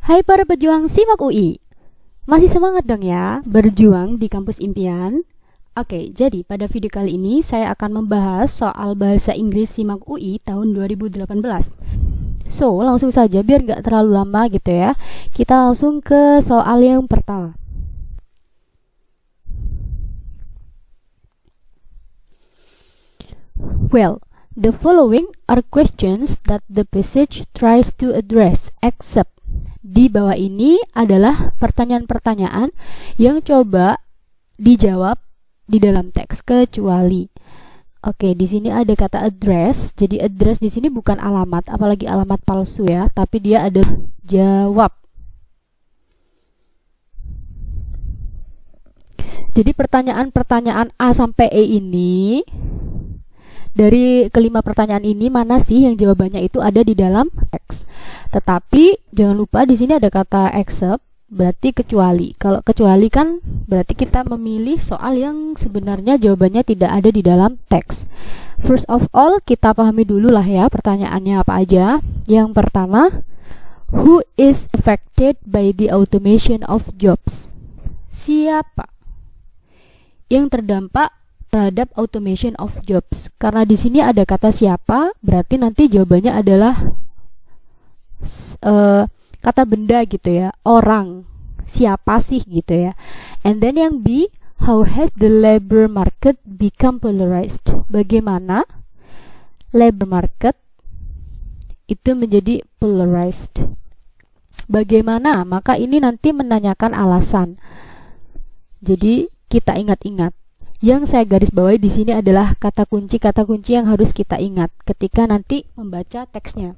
Hai para pejuang SIMAK UI, masih semangat dong ya berjuang di kampus impian? Oke, jadi pada video kali ini saya akan membahas soal bahasa Inggris SIMAK UI tahun 2018. So, langsung saja biar nggak terlalu lama gitu ya. Kita langsung ke soal yang pertama. Well, the following are questions that the passage tries to address, except. Di bawah ini adalah pertanyaan-pertanyaan yang coba dijawab di dalam teks kecuali. Oke, di sini ada kata address. Jadi address di sini bukan alamat, apalagi alamat palsu ya, tapi dia ada jawab. Jadi pertanyaan-pertanyaan A sampai E ini, dari kelima pertanyaan ini mana sih yang jawabannya itu ada di dalam teks. Tetapi jangan lupa di sini ada kata except, berarti kecuali. Kalau kecuali kan berarti kita memilih soal yang sebenarnya jawabannya tidak ada di dalam teks. First of all, kita pahami dulu lah ya pertanyaannya apa aja. Yang pertama, who is affected by the automation of jobs? Siapa yang terdampak terhadap automation of jobs? Karena di sini ada kata siapa, berarti nanti jawabannya adalah kata benda gitu ya, orang, siapa sih gitu ya. And then yang B, how has the labor market become polarized? Bagaimana labor market itu menjadi polarized? Bagaimana? Maka ini nanti menanyakan alasan. Jadi kita ingat-ingat. Yang saya garis bawahi di sini adalah kata kunci yang harus kita ingat ketika nanti membaca teksnya.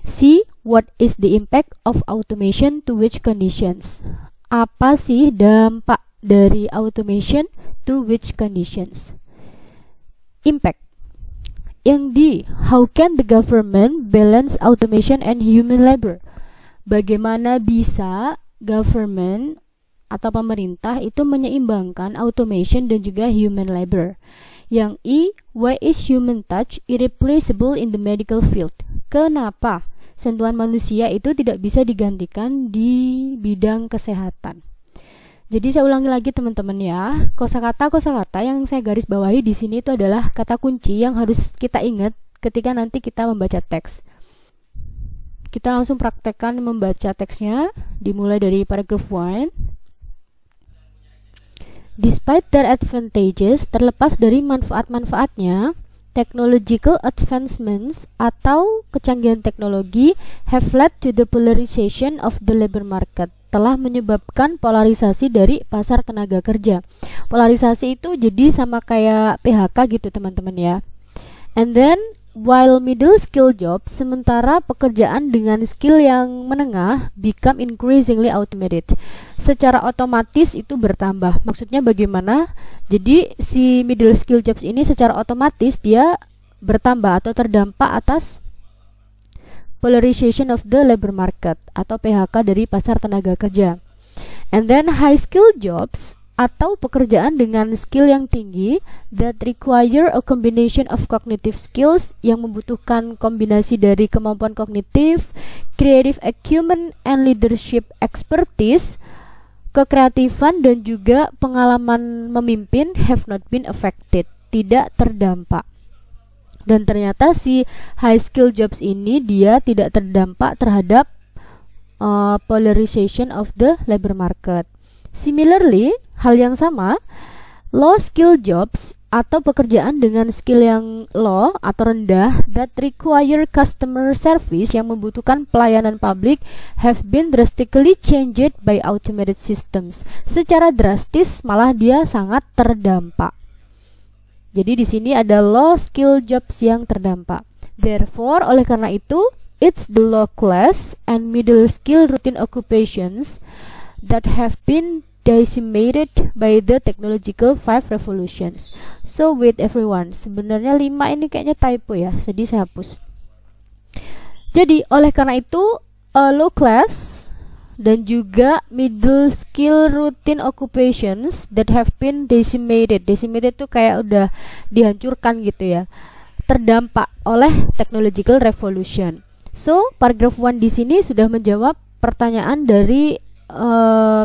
C. What is the impact of automation to which conditions? Apa sih dampak dari automation to which conditions? Impact. Yang D. How can the government balance automation and human labor? Bagaimana bisa government atau pemerintah itu menyeimbangkan automation dan juga human labor. Yang E, why is human touch irreplaceable in the medical field? Kenapa sentuhan manusia itu tidak bisa digantikan di bidang kesehatan? Jadi saya ulangi lagi teman-teman ya, kosakata yang saya garis bawahi di sini itu adalah kata kunci yang harus kita ingat ketika nanti kita membaca teks. Kita langsung praktekkan membaca teksnya, dimulai dari paragraph 1. Despite their advantages, terlepas dari manfaat-manfaatnya, technological advancements atau kecanggihan teknologi have led to the polarization of the labor market, telah menyebabkan polarisasi dari pasar tenaga kerja. Polarisasi itu jadi sama kayak PHK gitu teman-teman ya. And then while middle skill jobs, sementara pekerjaan dengan skill yang menengah become increasingly automated. Secara otomatis itu bertambah. Maksudnya bagaimana? Jadi si middle skill jobs ini secara otomatis dia bertambah atau terdampak atas polarization of the labor market atau PHK dari pasar tenaga kerja. And then high skill jobs atau pekerjaan dengan skill yang tinggi that require a combination of cognitive skills, yang membutuhkan kombinasi dari kemampuan kognitif, creative acumen and leadership expertise, kekreatifan dan juga pengalaman memimpin have not been affected, tidak terdampak. Dan ternyata si high skill jobs ini dia tidak terdampak terhadap polarization of the labor market. Similarly, hal yang sama, low skill jobs atau pekerjaan dengan skill yang low atau rendah that require customer service, yang membutuhkan pelayanan publik, have been drastically changed by automated systems. Secara drastis malah dia sangat terdampak. Jadi di sini ada low skill jobs yang terdampak. Therefore, oleh karena itu, it's the low class and middle skill routine occupations that have been decimated by the technological 5 revolutions. So wait everyone, sebenarnya 5 ini kayaknya typo ya, jadi saya hapus. Jadi oleh karena itu low class dan juga middle skill routine occupations that have been decimated. Decimated itu kayak udah dihancurkan gitu ya, terdampak oleh technological revolution. So paragraph 1 di sini sudah menjawab pertanyaan dari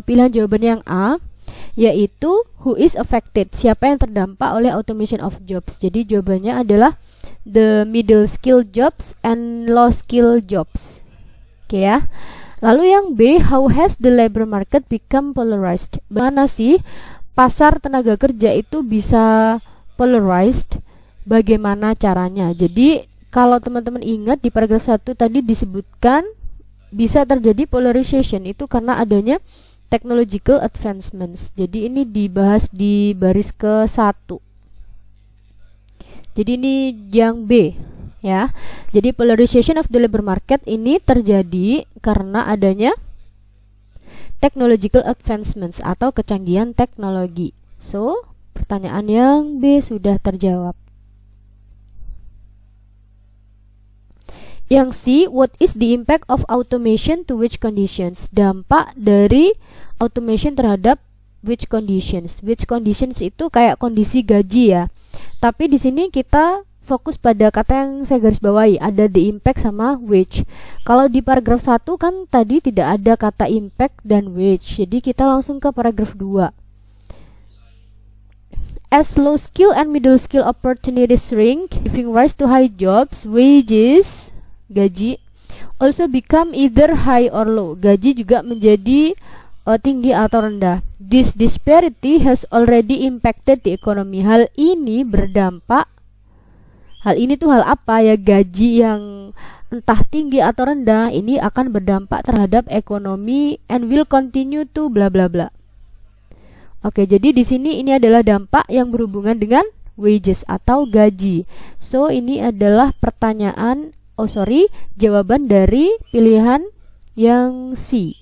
pilihan jawaban yang A, yaitu who is affected, siapa yang terdampak oleh automation of jobs. Jadi jawabannya adalah the middle skill jobs and low skill jobs. Oke ya. Lalu yang B, how has the labor market become polarized? Bagaimana sih pasar tenaga kerja itu bisa polarized? Bagaimana caranya? Jadi kalau teman-teman ingat di paragraf 1 tadi disebutkan bisa terjadi polarization itu karena adanya technological advancements. Jadi ini dibahas di baris ke-1. Jadi ini yang B ya. Jadi polarization of the labor market ini terjadi karena adanya technological advancements atau kecanggihan teknologi. So, pertanyaan yang B sudah terjawab. Yang C, what is the impact of automation to which conditions? Dampak dari automation terhadap which conditions? Which conditions itu kayak kondisi gaji ya. Tapi di sini kita fokus pada kata yang saya garis bawahi, ada the impact sama which. Kalau di paragraf 1 kan tadi tidak ada kata impact dan which. Jadi kita langsung ke paragraf 2. As low skill and middle skill opportunities shrink, giving rise to high jobs, wages, gaji also become either high or low. Gaji juga menjadi tinggi atau rendah. This disparity has already impacted the economy. Hal ini berdampak. Hal ini tuh hal apa ya? Gaji yang entah tinggi atau rendah ini akan berdampak terhadap ekonomi and will continue to bla bla bla. Oke, jadi di sini ini adalah dampak yang berhubungan dengan wages atau gaji. So ini adalah pertanyaan jawaban dari pilihan yang C.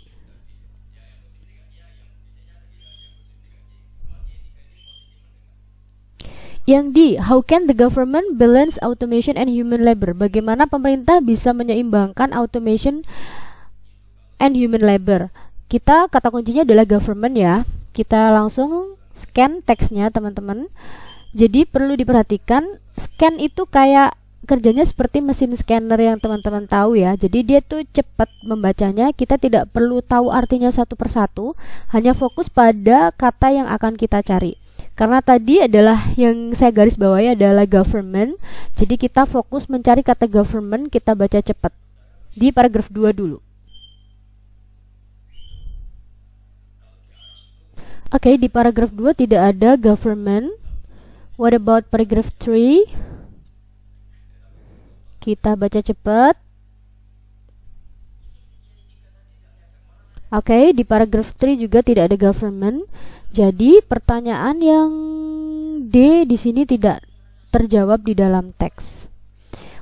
Yang D, how can the government balance automation and human labor? Bagaimana pemerintah bisa menyeimbangkan automation and human labor? Kita kata kuncinya adalah government ya. Kita langsung scan teksnya teman-teman. Jadi perlu diperhatikan, scan itu kayak kerjanya seperti mesin scanner yang teman-teman tahu ya. Jadi dia tuh cepat membacanya. Kita tidak perlu tahu artinya satu persatu, hanya fokus pada kata yang akan kita cari. Karena tadi adalah yang saya garis bawahi adalah government. Jadi kita fokus mencari kata government, kita baca cepat. Di paragraf 2 dulu. Oke, di paragraf 2 tidak ada government. What about paragraph 3? Kita baca cepat. Oke, di paragraf 3 juga tidak ada government. Jadi pertanyaan yang D di sini tidak terjawab di dalam teks.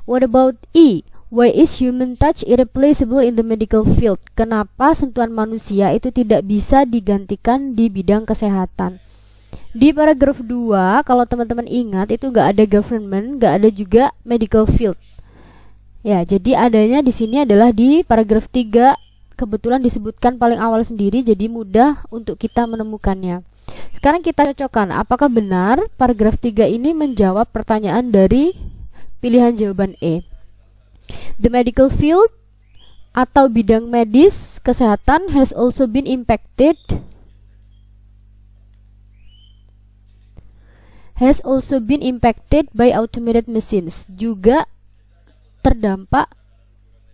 What about E? Why is human touch irreplaceable in the medical field? Kenapa sentuhan manusia itu tidak bisa digantikan di bidang kesehatan? Di paragraf 2, kalau teman-teman ingat itu nggak ada government, nggak ada juga medical field. Ya, jadi adanya di sini adalah di paragraf 3, kebetulan disebutkan paling awal sendiri, jadi mudah untuk kita menemukannya. Sekarang kita cocokkan, apakah benar paragraf 3 ini menjawab pertanyaan dari pilihan jawaban E. The medical field atau bidang medis kesehatan has also been impacted by automated machines, juga terdampak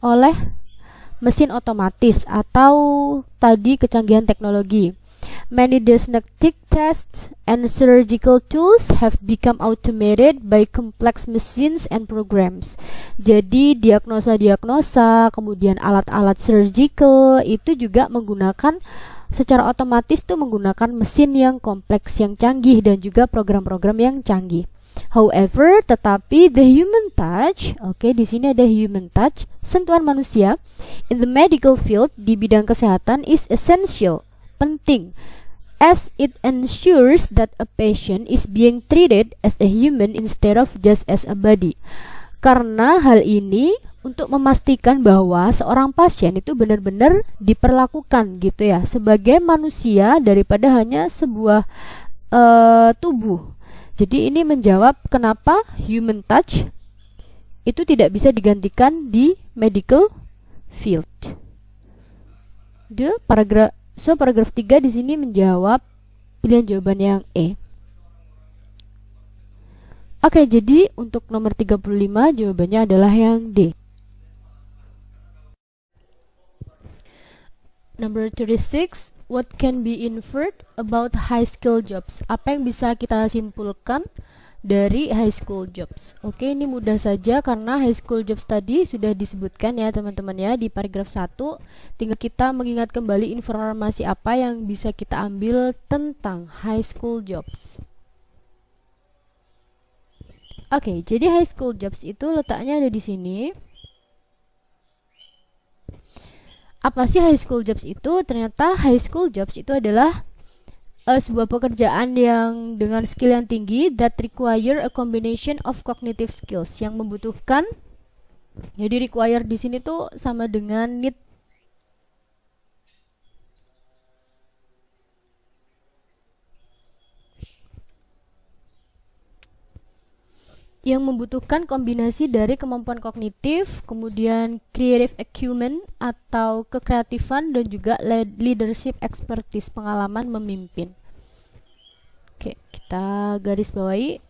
oleh mesin otomatis atau tadi kecanggihan teknologi. Many diagnostic tests and surgical tools have become automated by complex machines and programs. Jadi diagnosa, kemudian alat-alat surgical itu juga menggunakan secara otomatis tuh menggunakan mesin yang kompleks, yang canggih, dan juga program-program yang canggih. However, tetapi the human touch, di sini ada human touch, sentuhan manusia, in the medical field, di bidang kesehatan is essential, penting, as it ensures that a patient is being treated as a human instead of just as a body. Karena hal ini untuk memastikan bahwa seorang pasien itu benar-benar diperlakukan gitu ya, sebagai manusia daripada hanya sebuah tubuh. Jadi ini menjawab kenapa human touch itu tidak bisa digantikan di medical field. Paragraf 3 di sini menjawab pilihan jawaban yang E. Oke, jadi untuk nomor 35 jawabannya adalah yang D. Number 36, what can be inferred about high skill jobs? Apa yang bisa kita simpulkan dari high school jobs? Oke, ini mudah saja karena high school jobs tadi sudah disebutkan ya teman-teman ya di paragraf 1. Tinggal kita mengingat kembali informasi apa yang bisa kita ambil tentang high school jobs. Oke, jadi high school jobs itu letaknya ada di sini. Apa sih high school jobs itu? Ternyata high school jobs itu adalah sebuah pekerjaan yang dengan skill yang tinggi that require a combination of cognitive skills, yang membutuhkan, jadi require di sini tuh sama dengan need. Yang membutuhkan kombinasi dari kemampuan kognitif, kemudian creative acumen atau kekreatifan, dan juga leadership expertise, pengalaman memimpin. Oke, kita garis bawahi.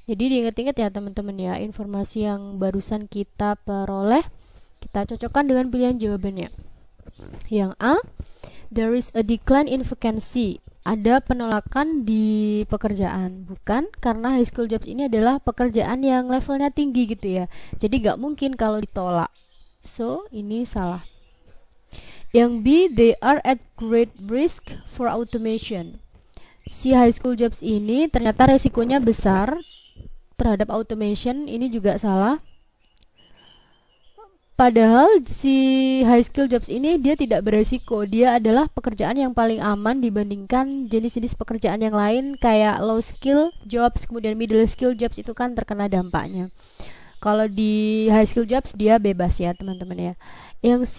Jadi diingat-ingat ya teman-teman ya, informasi yang barusan kita peroleh, kita cocokkan dengan pilihan jawabannya. Yang A, there is a decline in vacancy. Ada penolakan di pekerjaan. Bukan, karena high school jobs ini adalah pekerjaan yang levelnya tinggi gitu ya. Jadi gak mungkin kalau ditolak. So, ini salah. Yang B, they are at great risk for automation. Si high school jobs ini ternyata resikonya besar terhadap automation. Ini juga salah. Padahal si high skill jobs ini dia tidak beresiko, dia adalah pekerjaan yang paling aman dibandingkan jenis-jenis pekerjaan yang lain kayak low skill jobs, kemudian middle skill jobs itu kan terkena dampaknya. Kalau di high skill jobs dia bebas ya teman-teman ya. Yang C,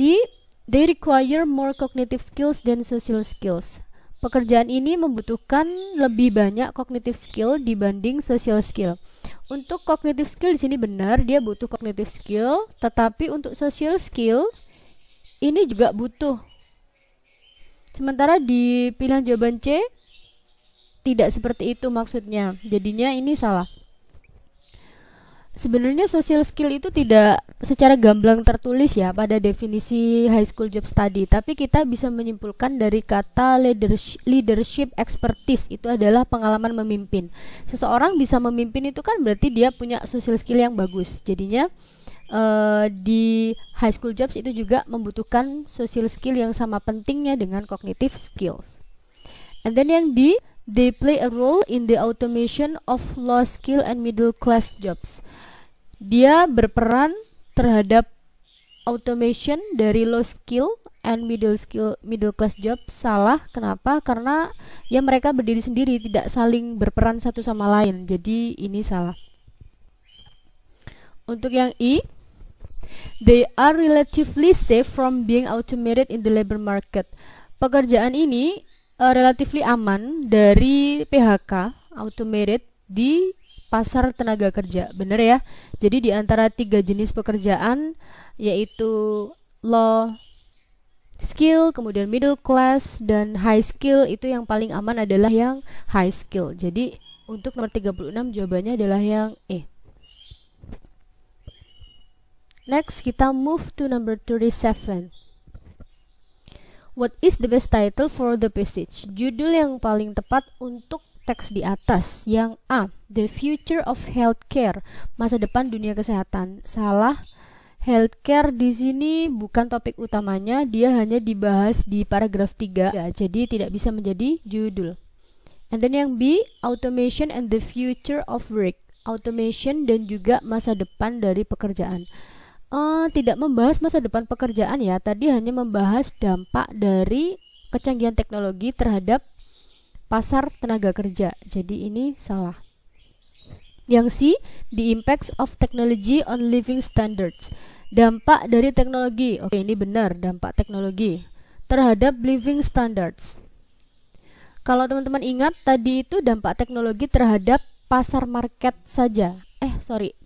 they require more cognitive skills than social skills. Pekerjaan ini membutuhkan lebih banyak cognitive skill dibanding social skill. Untuk cognitive skill di sini benar, dia butuh cognitive skill, tetapi untuk social skill ini juga butuh. Sementara di pilihan jawaban C tidak seperti itu maksudnya. Jadinya ini salah. Sebenarnya social skill itu tidak secara gamblang tertulis ya pada definisi high school job study, tapi kita bisa menyimpulkan dari kata leadership expertise itu adalah pengalaman memimpin. Seseorang bisa memimpin itu kan berarti dia punya social skill yang bagus. Jadinya di high school jobs itu juga membutuhkan social skill yang sama pentingnya dengan cognitive skills. And then yang D, they play a role in the automation of low skill and middle class jobs. Dia berperan terhadap automation dari low skill and middle class job. Salah, kenapa? Karena ya mereka berdiri sendiri, tidak saling berperan satu sama lain. Jadi ini salah. Untuk yang I, they are relatively safe from being automated in the labor market. Pekerjaan ini relatively aman dari PHK, automated di pasar tenaga kerja. Bener ya? Jadi di antara 3 jenis pekerjaan yaitu low skill, kemudian middle class, dan high skill, itu yang paling aman adalah yang high skill. Jadi untuk nomor 36 jawabannya adalah yang E. Next kita move to number 37. What is the best title for the passage? Judul yang paling tepat untuk teks di atas. Yang A, The Future of Healthcare, masa depan dunia kesehatan. Salah. Healthcare di sini bukan topik utamanya, dia hanya dibahas di paragraf 3 ya, jadi tidak bisa menjadi judul. And then yang B, Automation and the Future of Work. Automation dan juga masa depan dari pekerjaan. Tidak membahas masa depan pekerjaan ya, tadi hanya membahas dampak dari kecanggihan teknologi terhadap pasar tenaga kerja. Jadi ini salah. Yang C, the impacts of technology on living standards. Dampak dari teknologi. Oke, ini benar, dampak teknologi terhadap living standards. Kalau teman-teman ingat tadi itu dampak teknologi terhadap pasar market saja.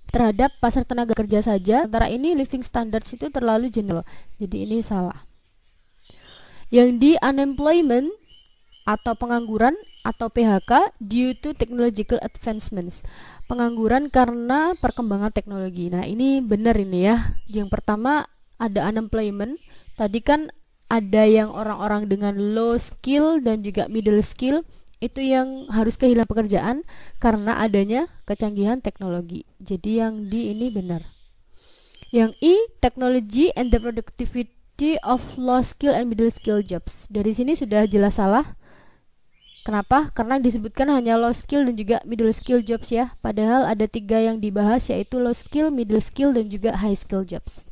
Terhadap pasar tenaga kerja saja. Sementara ini living standards itu terlalu general. Jadi ini salah. Yang di unemployment atau pengangguran atau PHK due to technological advancements. Pengangguran karena perkembangan teknologi. Nah, ini benar ini ya. Yang pertama ada unemployment. Tadi kan ada yang orang-orang dengan low skill dan juga middle skill itu yang harus kehilangan pekerjaan karena adanya kecanggihan teknologi. Jadi yang di ini benar. Yang I, technology and the productivity of low skill and middle skill jobs. Dari sini sudah jelas salah. Kenapa? Karena disebutkan hanya low skill dan juga middle skill jobs ya. Padahal ada 3 yang dibahas, yaitu low skill, middle skill, dan juga high skill jobs.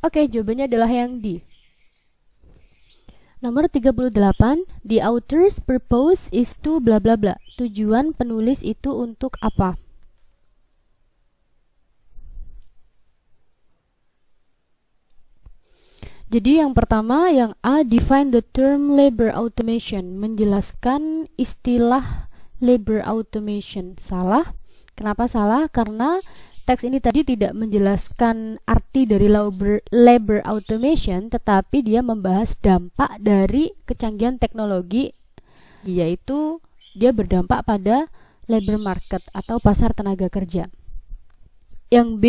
Oke, jawabannya adalah yang D. Nomor 38, the author's purpose is to bla bla bla. Tujuan penulis itu untuk apa? Jadi yang pertama, yang A, define the term labor automation. Menjelaskan istilah labor automation. Salah. Kenapa salah? Karena teks ini tadi tidak menjelaskan arti dari labor automation, tetapi dia membahas dampak dari kecanggihan teknologi, yaitu dia berdampak pada labor market atau pasar tenaga kerja. Yang B,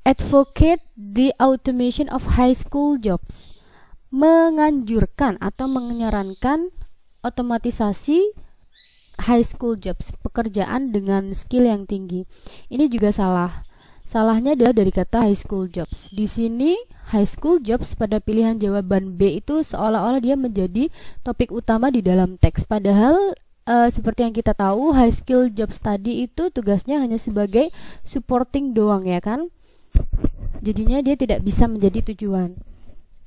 advocate the automation of high school jobs. Menganjurkan atau menyarankan otomatisasi high school jobs, pekerjaan dengan skill yang tinggi. Ini juga salah. Salahnya adalah dari kata high school jobs. Di sini high school jobs pada pilihan jawaban B itu seolah-olah dia menjadi topik utama di dalam teks. Padahal seperti yang kita tahu, high skill jobs tadi itu tugasnya hanya sebagai supporting doang ya kan. Jadinya dia tidak bisa menjadi tujuan.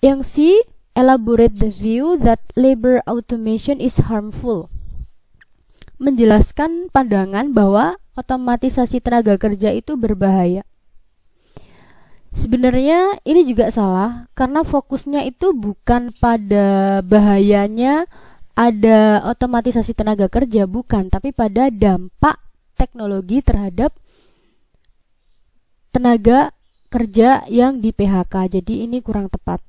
Yang C, elaborate the view that labor automation is harmful. Menjelaskan pandangan bahwa otomatisasi tenaga kerja itu berbahaya. Sebenarnya ini juga salah karena fokusnya itu bukan pada bahayanya ada otomatisasi tenaga kerja, bukan, tapi pada dampak teknologi terhadap tenaga kerja yang di PHK. Jadi ini kurang tepat.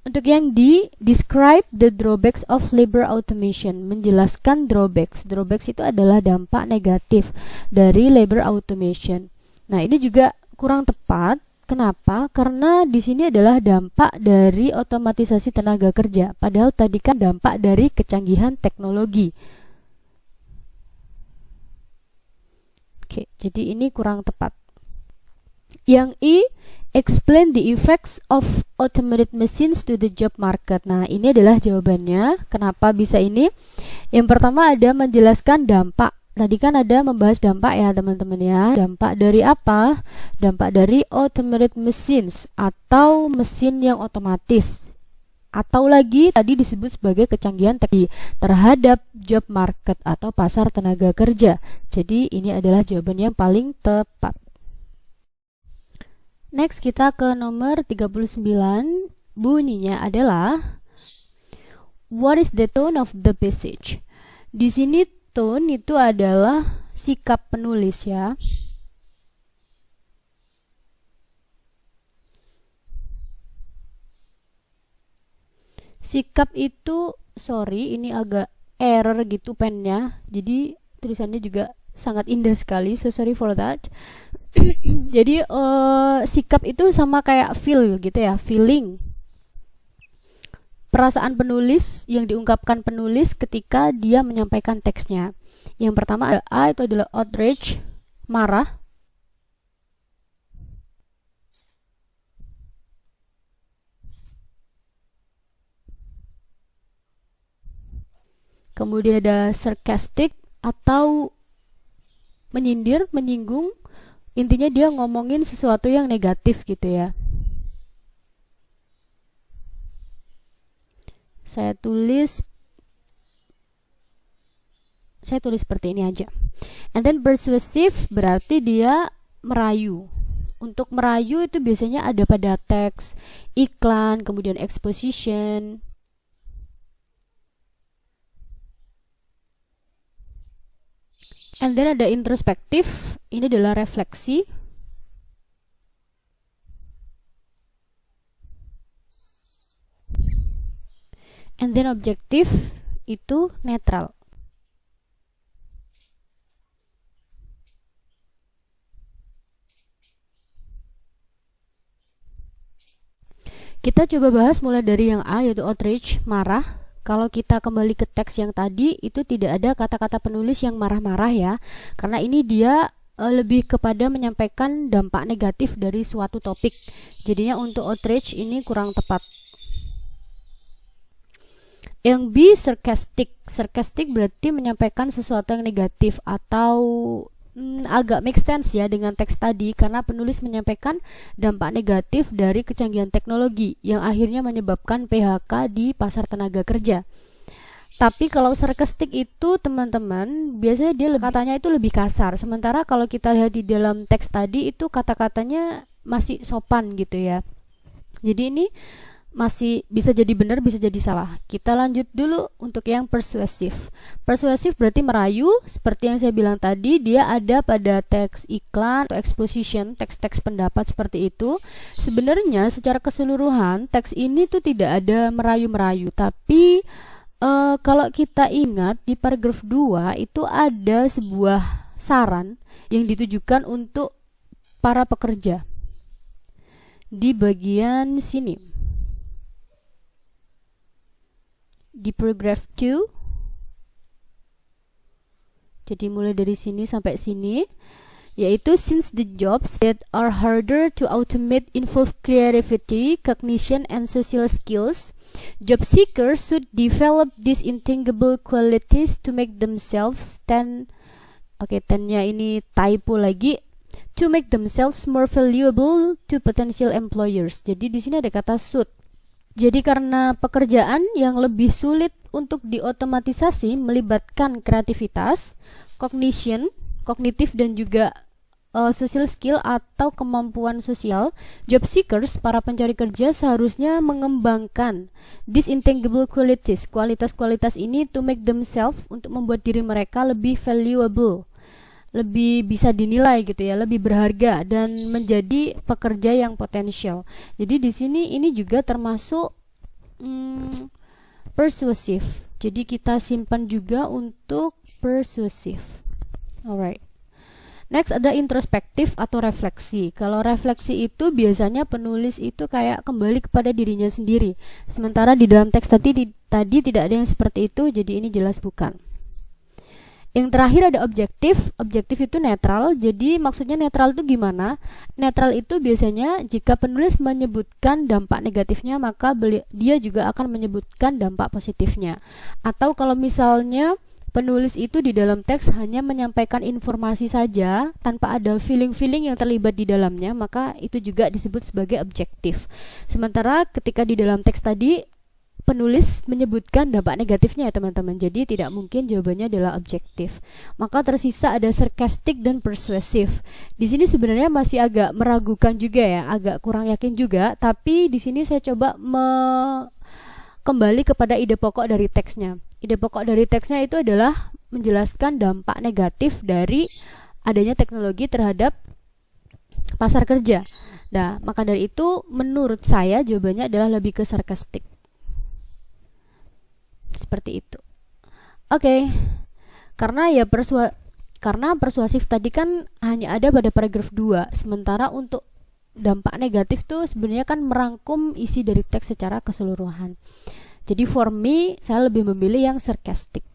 Untuk yang D, describe the drawbacks of labor automation. Menjelaskan drawbacks. Drawbacks itu adalah dampak negatif dari labor automation. Nah, ini juga kurang tepat. Kenapa? Karena di sini adalah dampak dari otomatisasi tenaga kerja. Padahal tadi kan dampak dari kecanggihan teknologi. Oke, jadi ini kurang tepat. Yang I, explain the effects of automated machines to the job market. Nah, ini adalah jawabannya. Kenapa bisa ini? Yang pertama ada menjelaskan dampak. Tadi kan ada membahas dampak ya teman-teman ya. Dampak dari apa? Dampak dari automated machines atau mesin yang otomatis. Atau lagi tadi disebut sebagai kecanggihan teknologi terhadap job market atau pasar tenaga kerja. Jadi ini adalah jawaban yang paling tepat. Next kita ke nomor 39. Bunyinya adalah what is the tone of the passage? Di sini tone itu adalah sikap penulis ya. Sikap itu, sorry ini agak error gitu pennya. Jadi tulisannya juga sangat indah sekali, so sorry for that. Jadi sikap itu sama kayak feel gitu ya, feeling. Perasaan penulis yang diungkapkan penulis ketika dia menyampaikan teksnya. Yang pertama ada A, itu adalah outrage, marah. Kemudian ada sarcastic atau menyindir, menyinggung. Intinya dia ngomongin sesuatu yang negatif gitu ya. Saya tulis seperti ini aja. And then persuasive berarti dia merayu. Untuk merayu itu biasanya ada pada teks, iklan, kemudian exposition. And then ada introspektif, ini adalah refleksi. And then objektif itu netral. Kita coba bahas mulai dari yang A, yaitu outrage, marah. Kalau kita kembali ke teks yang tadi, itu tidak ada kata-kata penulis yang marah-marah ya, karena ini dia lebih kepada menyampaikan dampak negatif dari suatu topik. Jadinya untuk outrage ini kurang tepat. Yang B, sarcastic. Sarcastic berarti menyampaikan sesuatu yang negatif atau agak make sense ya dengan teks tadi, karena penulis menyampaikan dampak negatif dari kecanggihan teknologi yang akhirnya menyebabkan PHK di pasar tenaga kerja. Tapi kalau sarcastic itu teman-teman biasanya dia katanya itu lebih kasar, sementara kalau kita lihat di dalam teks tadi itu kata-katanya masih sopan gitu ya. Jadi ini masih bisa jadi benar, bisa jadi salah. Kita lanjut dulu untuk yang persuasif. Persuasif berarti merayu, seperti yang saya bilang tadi, dia ada pada teks iklan atau exposition, teks-teks pendapat seperti itu. Sebenarnya secara keseluruhan teks ini tuh tidak ada merayu-merayu, tapi kalau kita ingat di paragraf 2 itu ada sebuah saran yang ditujukan untuk para pekerja. Di bagian sini. Di paragraf 2, jadi mulai dari sini sampai sini, yaitu since the jobs that are harder to automate involve creativity, cognition, and social skills, job seekers should develop these intangible qualities to make themselves nya ini typo lagi, to make themselves more valuable to potential employers. Jadi di sini ada kata should. Jadi karena pekerjaan yang lebih sulit untuk diotomatisasi melibatkan kreativitas, kognitif dan juga social skill atau kemampuan sosial, job seekers, para pencari kerja seharusnya mengembangkan these intangible qualities, kualitas-kualitas ini to make themselves, untuk membuat diri mereka lebih valuable, lebih bisa dinilai gitu ya, lebih berharga dan menjadi pekerja yang potensial. Jadi di sini ini juga termasuk persuasif. Jadi kita simpan juga untuk persuasif. Alright. Next ada introspektif atau refleksi. Kalau refleksi itu biasanya penulis itu kayak kembali kepada dirinya sendiri. Sementara di dalam teks tadi tidak ada yang seperti itu, jadi ini jelas bukan. Yang terakhir ada objektif. Objektif itu netral. Jadi maksudnya netral itu gimana? Netral itu biasanya jika penulis menyebutkan dampak negatifnya, maka dia juga akan menyebutkan dampak positifnya. Atau kalau misalnya penulis itu di dalam teks hanya menyampaikan informasi saja tanpa ada feeling-feeling yang terlibat di dalamnya, maka itu juga disebut sebagai objektif. Sementara ketika di dalam teks tadi penulis menyebutkan dampak negatifnya ya teman-teman, jadi tidak mungkin jawabannya adalah objektif. Maka tersisa ada sarcastic dan persuasif. Di sini sebenarnya masih agak meragukan juga ya, agak kurang yakin juga, tapi di sini saya coba kembali kepada ide pokok dari teksnya. Ide pokok dari teksnya itu adalah menjelaskan dampak negatif dari adanya teknologi terhadap pasar kerja. Nah, maka dari itu menurut saya jawabannya adalah lebih ke sarcastic. Seperti itu. Oke. Karena persuasif tadi kan hanya ada pada paragraf 2, sementara untuk dampak negatif tuh sebenarnya kan merangkum isi dari teks secara keseluruhan. Jadi for me saya lebih memilih yang sarcastic.